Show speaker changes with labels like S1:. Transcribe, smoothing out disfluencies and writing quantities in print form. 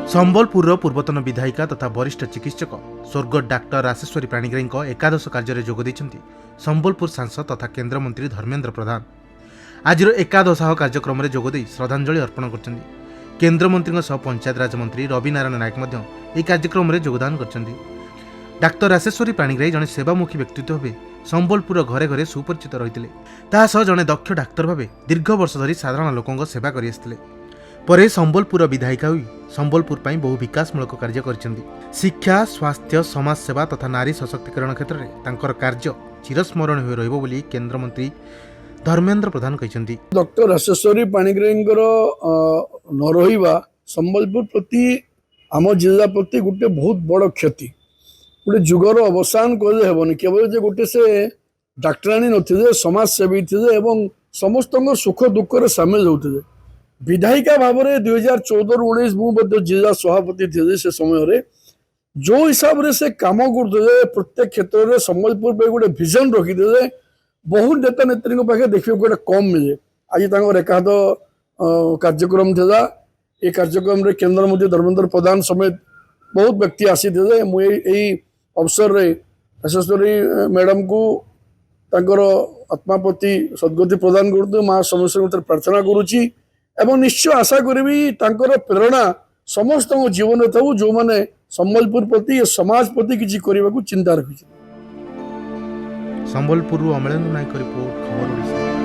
S1: संबलपुर पूर्वतन विधायिका तथा वरिष्ठ चिकित्सक स्वर्गत डाक्टर राशेश्वरी पाणिग्राही एकादश कार्य जोगदे संबलपुर सांसद तथा केन्द्रमंत्री धर्मेन्द्र प्रधान आज एकादशाह कार्यक्रम में जोगदे श्रद्धांजलि अर्पण कर केन्द्रमंत्री पंचायतराज मंत्री रवि नारायण नायक यह कार्यक्रम में योगदान कर डाक्टर राशेश्वरी पाणिग्राही जड़े सेवामुखी व्यक्तित्व भाव संबलपुर घरे घरे सुपरिचित रही जड़े दक्ष डाक्तर भाव दीर्घ वर्ष धरी साधारण लोकों सेवा कर परे संबलपुर विधायिका हुई संबलपुर पर बहु विकासमूलक कार्य कर शिक्षा स्वास्थ्य समाज सेवा तथा नारी सशक्तिकरण क्षेत्र में तांकर कार्य चिरस्मरण हो रहिबो बोली केन्द्रमंत्री धर्मेन्द्र प्रधान कहते।
S2: डॉक्टर राशेश्वरी पाणिग्राही न रहिबा संबलपुर प्रति आम जिला प्रति गोटे बहुत बड़ क्षति गोटे जुगर अवसान कहले हेबनी केवल जे गोटे से डाक्तराणी नथिले समाजसेवी थे एवं समस्त सुख दुख सामिल होते विधायिका भाव में 2014-19 मुझे जिला सभापति थे से समय जो हिसाब से कम करते प्रत्येक क्षेत्र में संबलपुर पे गोटे विजन रखीदे बहुत नेता नेत्री पाखे देखा गोटे कम मिले। आज एकाध कार्यक्रम था ये कार्यक्रम में केन्द्रमंत्री धर्मेन्द्र प्रधान समेत बहुत व्यक्ति आसी थे मुझे अवसर में राशेश्वरी मैडम को आत्मा प्रति सद्गति प्रदान करते माँ समस्या प्रार्थना करुच्ची एवं निश्चय आशा करी प्रेरणा समस्त जीवन था जो मैंने संबलपुर प्रति समाज प्रति किसी करने को चिंता रखी।
S1: संबलपुर अमलेंद्र नायक रिपोर्ट खबर ओडिशा।